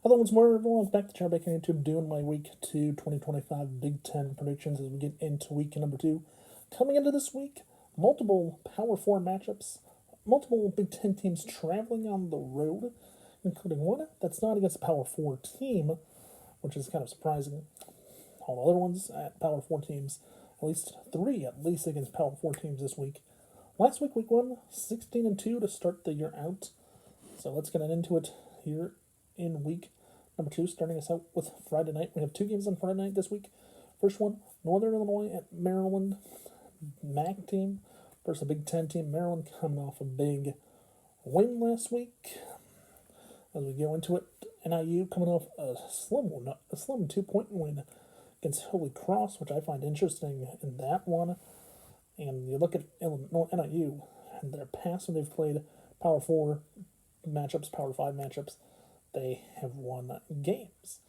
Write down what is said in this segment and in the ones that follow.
Hello once more, everyone. Back to Chad Baker YouTube doing my Week 2 2025 Big Ten predictions as we get into week number 2. Coming into this week, multiple Power 4 matchups, multiple Big Ten teams traveling on the road, including one that's not against a Power 4 team, which is kind of surprising. All the other ones at Power 4 teams, at least 3 at least against Power 4 teams this week. Last week, week 1, 16-2 to start the year out. So let's get into it here in week number 2, starting us out with Friday night. We have 2 games on Friday night this week. First one, Northern Illinois at Maryland. MAC team versus a Big Ten team. Maryland coming off a big win last week. As we go into it, NIU coming off a slim 2-point win against Holy Cross, which I find interesting in that one. And you look at NIU and their past when they've played Power 4 matchups, Power 5 matchups, they have won games.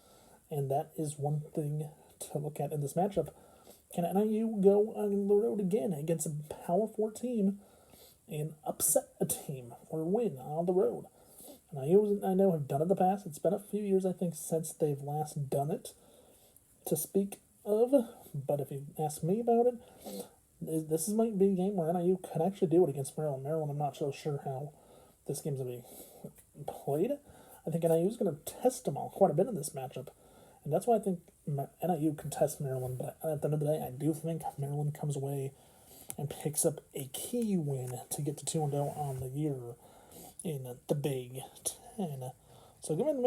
And that is one thing to look at in this matchup. Can NIU go on the road again against a Power 4 team and upset a team or win on the road? NIU, I know, have done it in the past. It's been a few years, I think, since they've last done it to speak of. But if you ask me about it, this might be a game where NIU could actually do it against Maryland. Maryland, I'm not so sure how this game's going to be played. I think NIU is going to test them all quite a bit in this matchup. And that's why I think NIU can test Maryland. But at the end of the day, I do think Maryland comes away and picks up a key win to get to 2-0 on the year in the Big Ten. So give me the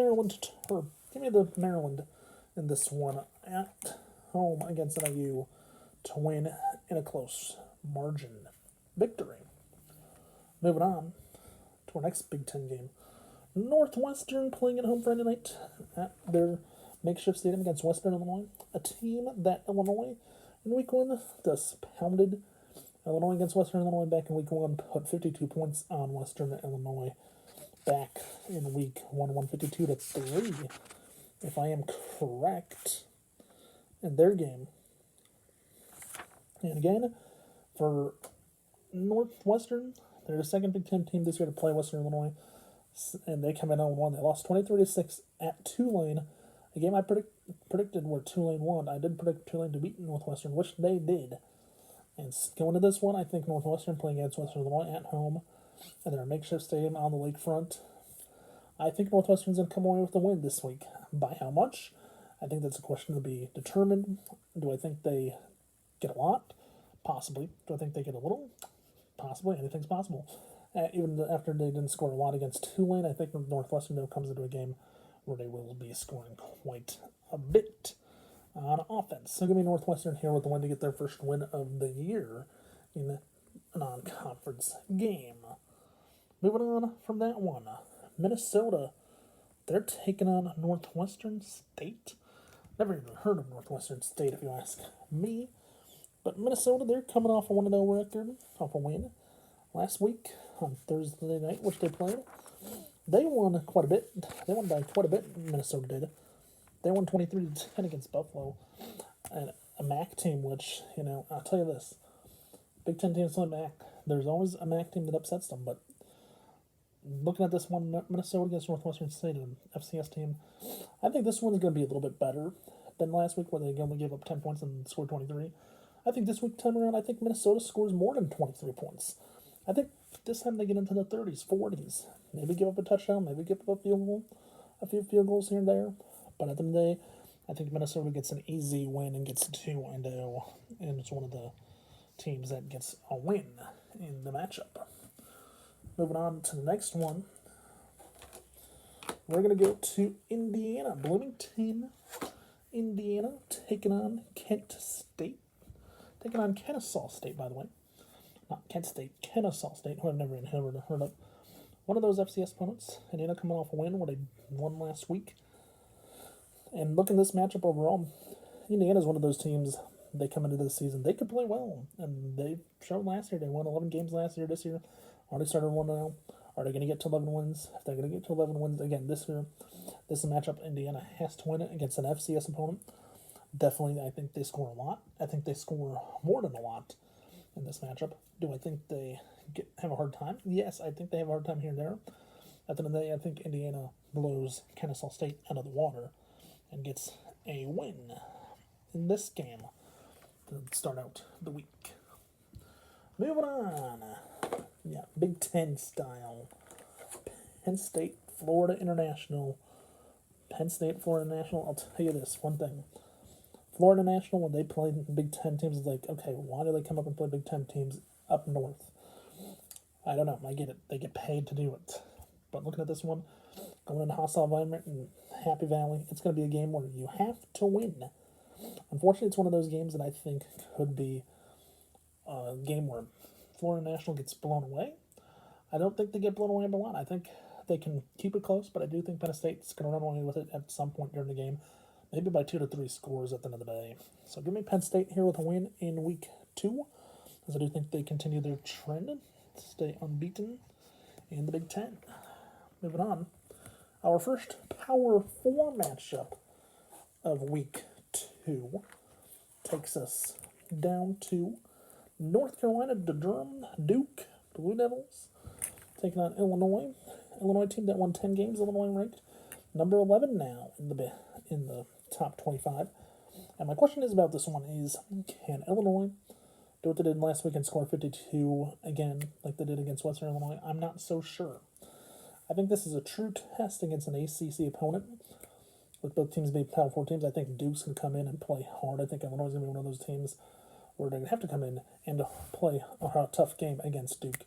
Maryland in this one at home against NIU to win in a close margin victory. Moving on to our next Big Ten game. Northwestern playing at home Friday night at their makeshift stadium against Western Illinois, a team that Illinois in week 1 just pounded. Illinois against Western Illinois back in week 1 put 52 points on Western Illinois back in week 1, 152-3, if I am correct, in their game. And again, for Northwestern, they're the second Big Ten team this year to play Western Illinois, and they come in 0-1. They lost 23-6 at Tulane, a game I predicted where Tulane won. I did predict Tulane to beat Northwestern, which they did. And going to this one, I think Northwestern playing against Western Illinois at home at their makeshift stadium on the lakefront. I think Northwestern's going to come away with the win this week. By how much? I think that's a question to be determined. Do I think they get a lot? Possibly. Do I think they get a little? Possibly. Anything's possible. Even after they didn't score a lot against Tulane, I think Northwestern though comes into a game where they will be scoring quite a bit on offense. So give me Northwestern here with the win to get their first win of the year in a non-conference game. Moving on from that one, Minnesota. They're taking on Northwestern State. Never even heard of Northwestern State, if you ask me. But Minnesota, they're coming off a 1-0 record, off a win last week on Thursday night, which they played. They won quite a bit. They won by quite a bit, Minnesota did. They won 23-10 against Buffalo. And a MAC team, which, I'll tell you this. Big Ten teams play MAC. There's always a MAC team that upsets them. But looking at this one, Minnesota against Northwestern State, an FCS team, I think this one's going to be a little bit better than last week where they only gave up 10 points and scored 23. I think this week time around, I think Minnesota scores more than 23 points. I think this time they get into the 30s, 40s. Maybe give up a touchdown, maybe give up a few field goals here and there. But at the end of the day, I think Minnesota gets an easy win and gets 2-0. And it's one of the teams that gets a win in the matchup. Moving on to the next one. We're going to go to Indiana. Bloomington, Indiana, taking on Kent State. Taking on Kennesaw State, by the way. Not Kent State, Kennesaw State, who I've never even heard of. One of those FCS opponents. Indiana coming off a win where they won last week. And looking at this matchup overall, Indiana's one of those teams, they come into this season, they could play well. And they showed last year, they won 11 games last year, this year. Already started 1-0. Are they going to get to 11 wins? If they're going to get to 11 wins again this year, this is a matchup Indiana has to win it against an FCS opponent. Definitely, I think they score a lot. I think they score more than a lot in this matchup. Do I think they have a hard time? Yes, I think they have a hard time here and there. At the end of the day, I think Indiana blows Kennesaw State out of the water and gets a win in this game to start out the week. Moving on. Yeah, Big Ten style. Penn State, Florida International. Penn State, Florida National. I'll tell you this one thing. Florida National, when they play Big Ten teams, is like, okay, why do they come up and play Big Ten teams up north? I don't know. I get it. They get paid to do it. But looking at this one, going into hostile environment in Happy Valley, it's going to be a game where you have to win. Unfortunately, it's one of those games that I think could be a game where Florida National gets blown away. I don't think they get blown away by a lot. I think they can keep it close, but I do think Penn State's going to run away with it at some point during the game. Maybe by 2 to 3 scores at the end of the day. So give me Penn State here with a win in week 2, as I do think they continue their trend to stay unbeaten in the Big Ten. Moving on, our first Power 4 matchup of week 2 takes us down to North Carolina, Durham, Duke, Blue Devils, taking on Illinois. Illinois team that won 10 games. Illinois ranked number 11 now in the top 25. And my question is about this one is, can Illinois do what they did last week and score 52 again like they did against Western Illinois? I'm not so sure. I think this is a true test against an ACC opponent. With both teams being Power 4 teams, I think Duke's going to come in and play hard. I think Illinois is going to be one of those teams where they're going to have to come in and play a tough game against Duke.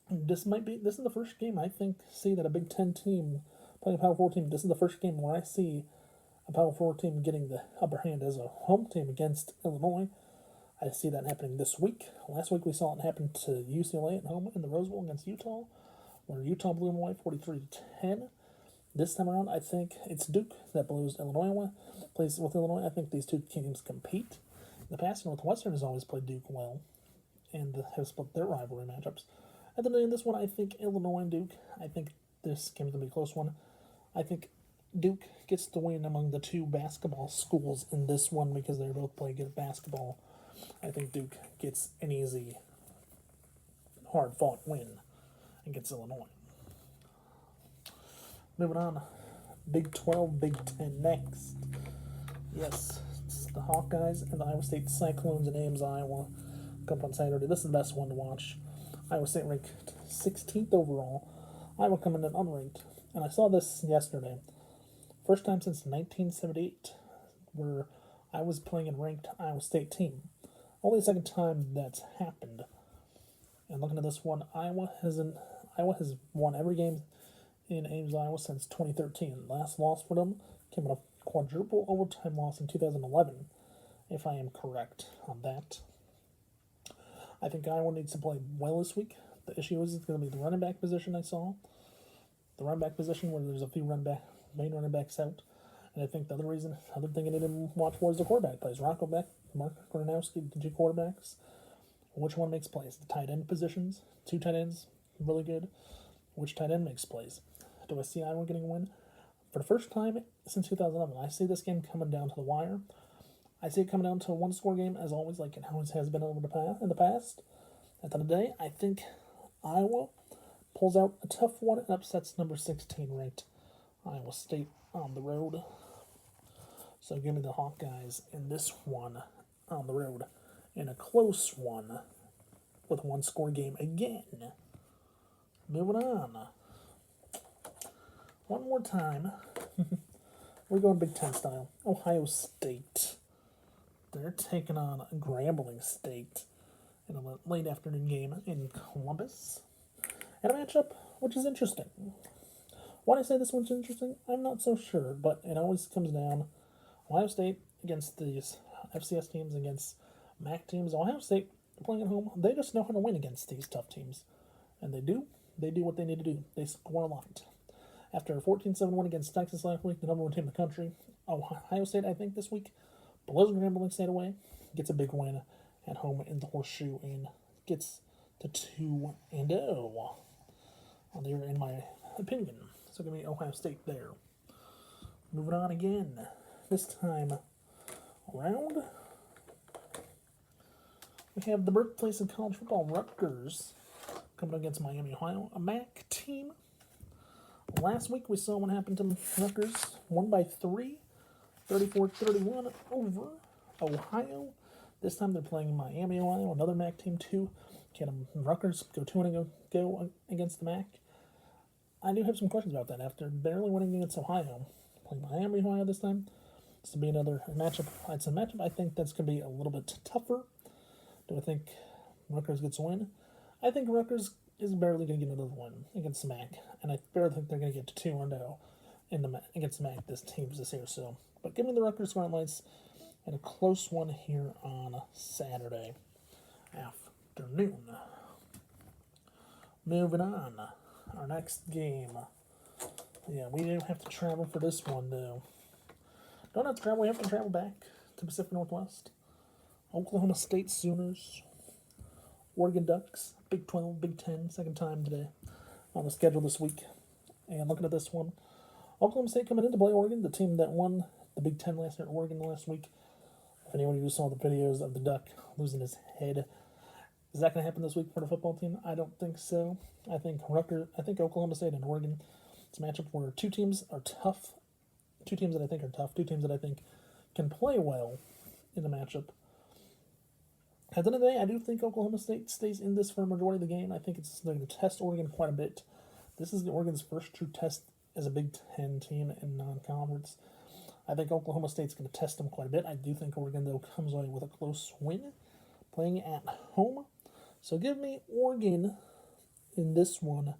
This is the first game I think see that a Big Ten team playing a Power 4 team. This is the first game where I see a Power 4 team getting the upper hand as a home team against Illinois. I see that happening this week. Last week we saw it happen to UCLA at home in the Rose Bowl against Utah, where Utah blew them away 43-10. This time around, I think it's Duke that blows Illinois away. Plays with Illinois. I think these two teams compete. In the past, Northwestern has always played Duke well and has split their rivalry matchups. At the end of this one, I think Illinois and Duke. I think this game is going to be a close one. I think Duke gets the win among the two basketball schools in this one because they both play good basketball. I think Duke gets an easy, hard-fought win against Illinois. Moving on, Big 12, Big 10 next. Yes, it's the Hawkeyes and the Iowa State Cyclones in Ames, Iowa. Come up on Saturday. This is the best one to watch. Iowa State ranked 16th overall. Iowa coming in unranked. And I saw this yesterday. First time since 1978 where I was playing a ranked Iowa State team. Only the second time that's happened. And looking at this one, Iowa has won every game in Ames, Iowa since 2013. Last loss for them came in a quadruple overtime loss in 2011, if I am correct on that. I think Iowa needs to play well this week. The issue is it's going to be the running back position I saw. The running back position where there's a few main running backs out. And I think the other thing I need to watch for is the quarterback plays. Rocco Beck, Mark Gronowski, the two quarterbacks. Which one makes plays? The tight end positions. 2 tight ends, really good. Which tight end makes plays? Do I see Iowa getting a win? For the first time since 2011, I see this game coming down to the wire. I see it coming down to a one-score game, as always, like it always has been in the past. At the end of the day, I think Iowa pulls out a tough one and upsets number 16 ranked Iowa State on the road. So give me the Hawkeyes in this one on the road in a close one with a one-score game again. Moving on. One more time. We're going Big Ten style. Ohio State. They're taking on Grambling State in a late afternoon game in Columbus. And a matchup which is interesting. Why do I say this one's interesting? I'm not so sure, but it always comes down Ohio State against these FCS teams, against MAC teams. Ohio State playing at home, they just know how to win against these tough teams. And they do what they need to do. They score a lot. After a 14-7 win against Texas last week, the number 1 team in the country, Ohio State, I think, this week, blows Grambling State away, gets a big win at home in the Horseshoe, and gets to 2-0. There, in my opinion. So give me Ohio State there. Moving on again. This time around, we have the birthplace of college football, Rutgers, coming against Miami, Ohio. A MAC team Last week we saw what happened to Rutgers. Won by 3, 34-31 over Ohio. This time they're playing Miami, Ohio, another MAC team too. Can Rutgers go 2-0 go against the MAC? I do have some questions about that. After barely winning against Ohio, playing Miami, Ohio this time, this will be another matchup. It's a matchup I think that's going to be a little bit tougher. Do I think Rutgers gets a win? I think Rutgers is barely going to get another win against the MAC, and I barely think they're going to get to 2-0 against the MAC this team this year. So, but give me the Rutgers Scarlet Knights and a close one here on Saturday afternoon. Moving on, our next game. Yeah, we do have to travel for this one, though. Don't have to travel, we have to travel back to Pacific Northwest. Oklahoma State Sooners, Oregon Ducks, Big 12, Big 10, second time today on the schedule this week. And looking at this one, Oklahoma State coming in to play Oregon, the team that won the Big 10 last year at Oregon last week. If anyone who saw the videos of the Duck losing his head, is that going to happen this week for the football team? I don't think so. I think Oklahoma State and Oregon, it's a matchup where two teams are tough. Two teams that I think are tough. Two teams that I think can play well in the matchup. At the end of the day, I do think Oklahoma State stays in this for a majority of the game. I think they're going to test Oregon quite a bit. This is Oregon's first true test as a Big Ten team in non-conference. I think Oklahoma State's going to test them quite a bit. I do think Oregon, though, comes away with a close win, playing at home. So give me Oregon in this one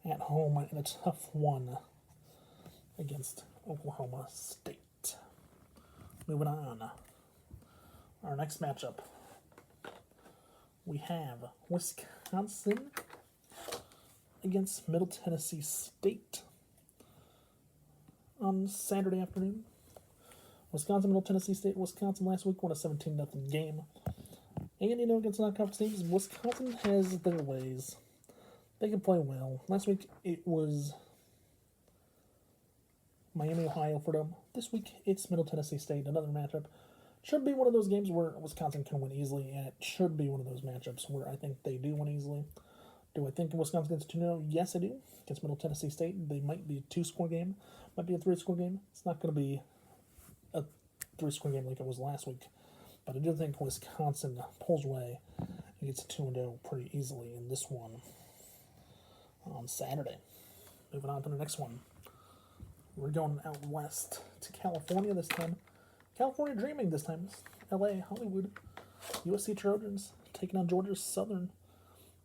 at home in a tough one against Oklahoma State. Moving on. Our next matchup. We have Wisconsin against Middle Tennessee State on Saturday afternoon. Wisconsin, Middle Tennessee State. Wisconsin last week won a 17-0 game. And, against non-conference teams, Wisconsin has their ways. They can play well. Last week, it was Miami, Ohio for them. This week, it's Middle Tennessee State, another matchup. Should be one of those games where Wisconsin can win easily, and it should be one of those matchups where I think they do win easily. Do I think Wisconsin gets 2-0? Yes, I do. Against Middle Tennessee State, they might be a 2-score game, might be a 3-score game. It's not going to be a 3-score game like it was last week. But I do think Wisconsin pulls away and gets a 2-0 pretty easily in this one on Saturday. Moving on to the next one. We're going out west to California this time. California dreaming this time. LA, Hollywood. USC Trojans taking on Georgia Southern.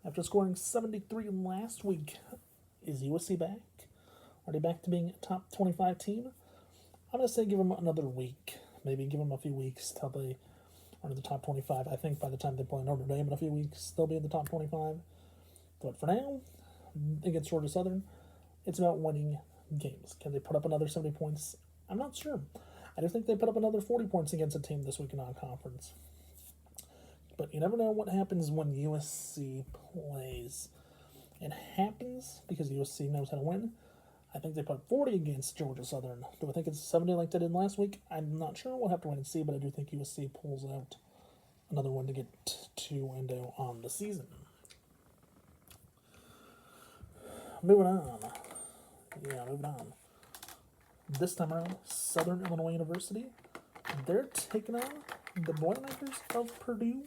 After scoring 73 last week, is USC back? Are they back to being a top 25 team? I'm going to say give them another week. Maybe give them a few weeks till they are in the top 25. I think by the time they play Notre Dame in a few weeks, they'll be in the top 25. But for now, against Georgia Southern, it's about winning games. Can they put up another 70 points? I'm not sure. I do think they put up another 40 points against a team this week in non-conference. But you never know what happens when USC plays. It happens because USC knows how to win. I think they put 40 against Georgia Southern. Do I think it's 70 like they did last week? I'm not sure. We'll have to wait and see, but I do think USC pulls out another one to get 2-0 on the season. Moving on. This time around, Southern Illinois University. They're taking on the Boilermakers of Purdue.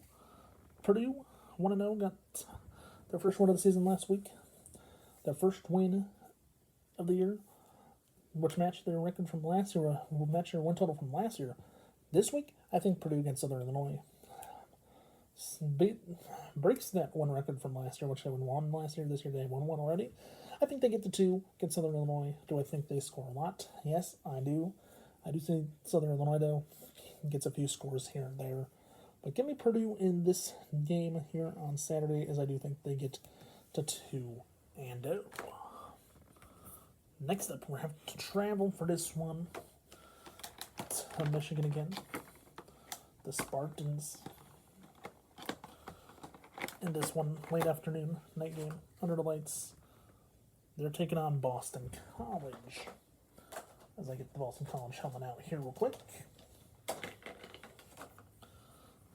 Purdue 1-0, got their first win of the season last week. Their first win of the year, which matched their record from last year, will match their win total from last year. This week, I think Purdue against Southern Illinois breaks that one record from last year, which they won last year. This year they won one already. I think they get the 2 against Southern Illinois. Do I think they score a lot? Yes, I do. I do think Southern Illinois, though, gets a few scores here and there. But give me Purdue in this game here on Saturday, as I do think they get to 2-0. Next up, we have to travel for this one to Michigan again. The Spartans. In this one, late afternoon, night game, under the lights. They're taking on Boston College. As I get the Boston College helmet out here real quick.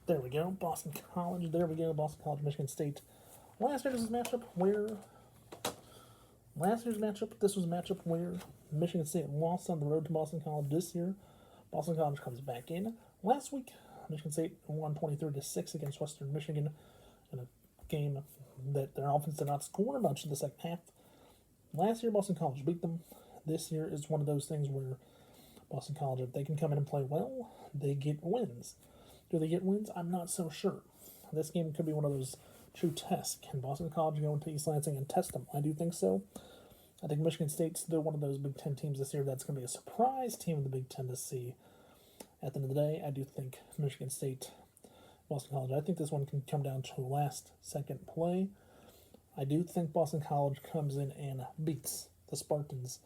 There we go, Boston College. There we go, Boston College, Michigan State. Last year, this is a matchup where Last year's matchup, this was a matchup where Michigan State lost on the road to Boston College. This year, Boston College comes back in. Last week, Michigan State won 23-6 against Western Michigan in a game that their offense did not score much in the second half. Last year, Boston College beat them. This year is one of those things where Boston College, if they can come in and play well, they get wins. Do they get wins? I'm not so sure. This game could be one of those true tests. Can Boston College go into East Lansing and test them? I do think so. I think Michigan State's still one of those Big Ten teams this year that's going to be a surprise team in the Big Ten to see. At the end of the day, I do think Michigan State, Boston College, I think this one can come down to last-second play. I do think Boston College comes in and beats the Spartans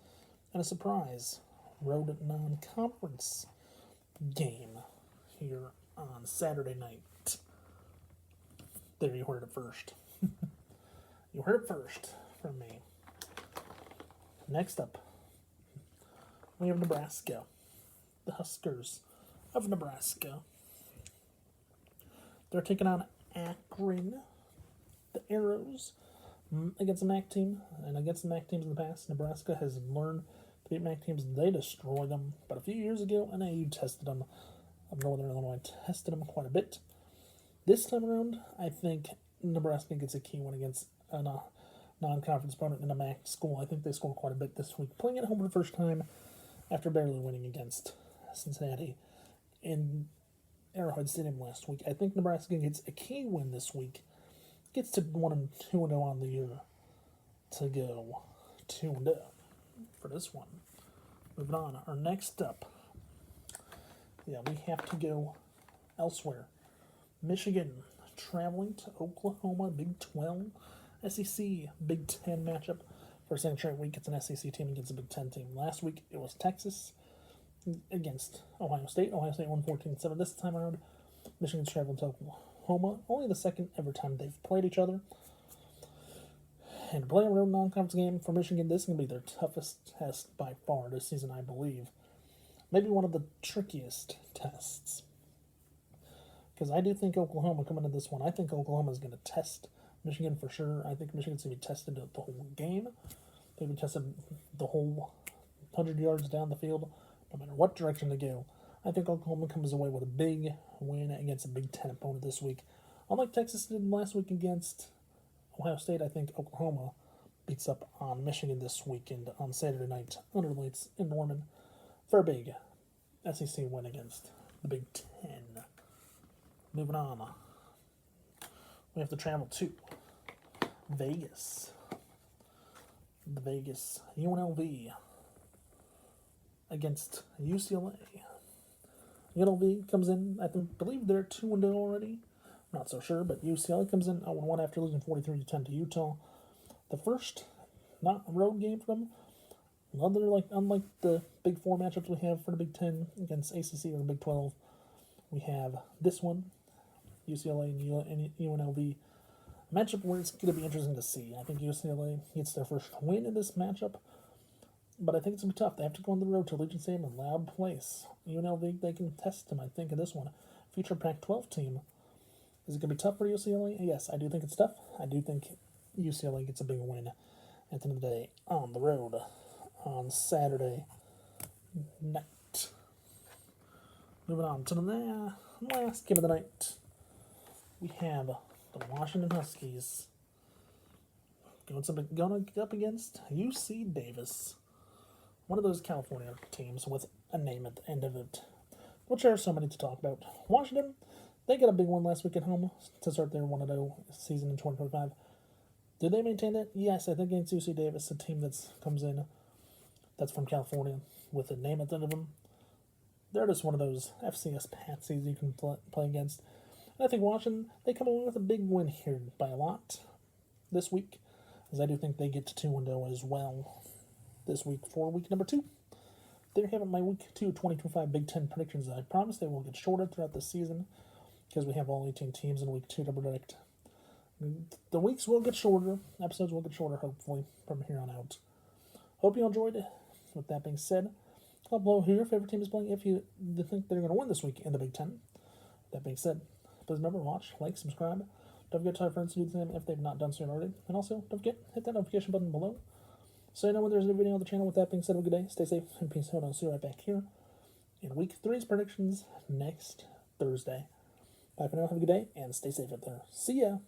in a surprise road non-conference game here on Saturday night. There, you heard it first. You heard it first from me. Next up, we have Nebraska. The Huskers of Nebraska. They're taking on Akron. The Arrows against the MAC team. And against the MAC teams in the past, Nebraska has learned to beat MAC teams. They destroyed them. But a few years ago, NAU tested them. Northern Illinois tested them quite a bit. This time around, I think Nebraska gets a key win against a non-conference opponent in a MAC school. I think they scored quite a bit this week. Playing at home for the first time after barely winning against Cincinnati in Arrowhead Stadium last week. I think Nebraska gets a key win this week. Gets to 1-2-0 on the year to go 2-0 for this one. Moving on. Our next up. Yeah, we have to go elsewhere. Michigan traveling to Oklahoma, Big 12, SEC, Big 10 matchup. For a second straight week, it's an SEC team against a Big 10 team. Last week, it was Texas against Ohio State. Ohio State won 14-7. This time around, Michigan's traveling to Oklahoma. Only the second ever time they've played each other. And to play a road non-conference game for Michigan, this is going to be their toughest test by far this season, I believe. Maybe one of the trickiest tests. Because I do think Oklahoma coming into this one, I think Oklahoma is going to test Michigan for sure. I think Michigan's going to be tested the whole game. They'll be tested the whole 100 yards down the field, no matter what direction they go. I think Oklahoma comes away with a big win against a Big Ten opponent this week. Unlike Texas did last week against Ohio State, I think Oklahoma beats up on Michigan this weekend on Saturday night under lights in Norman for a big SEC win against the Big Ten. Moving on. We have to travel to Vegas. The Vegas UNLV against UCLA. UNLV comes in, I believe they're 2-0 already. I'm not so sure, but UCLA comes in 0-1 after losing 43-10 to Utah. The first not road game for them. Unlike the Big 4 matchups we have for the Big 10 against ACC or Big 12, we have this one, UCLA and UNLV matchup where it's going to be interesting to see. I think UCLA gets their first win in this matchup, but I think it's going to be tough. They have to go on the road to Allegiant Stadium, a loud place. UNLV, they can test them, I think, in this one. Future Pac-12 team. Is it going to be tough for UCLA? Yes, I do think it's tough. I do think UCLA gets a big win at the end of the day on the road on Saturday night. Moving on to the last game of the night. We have the Washington Huskies going up against UC Davis, one of those California teams with a name at the end of it, which there are so many to talk about. Washington, they got a big one last week at home to start their 1-0 season in 2025. Did they maintain that? Yes, I think against UC Davis, a team that comes in that's from California with a name at the end of them. They're just one of those FCS patsies you can play against. And I think Washington, they come away with a big win here by a lot this week, as I do think they get to 2-0 as well this week for week number 2. There you have it, my week 2 2025 Big Ten predictions. I promise they will get shorter throughout the season because we have all 18 teams in week 2 to predict. The weeks will get shorter, episodes will get shorter, hopefully, from here on out. Hope you enjoyed it. With that being said, comment below who your favorite team is playing if you think they're going to win this week in the Big Ten. That being said, please remember to watch, like, subscribe. Don't forget to tell your friends to do the same if they've not done so already. And also, don't forget, hit that notification button below So I know when there's a new video on the channel. With that being said, have a good day. Stay safe and peace out. I'll see you right back here in week 3's predictions next Thursday. Bye for now. Have a good day and stay safe out there. See ya.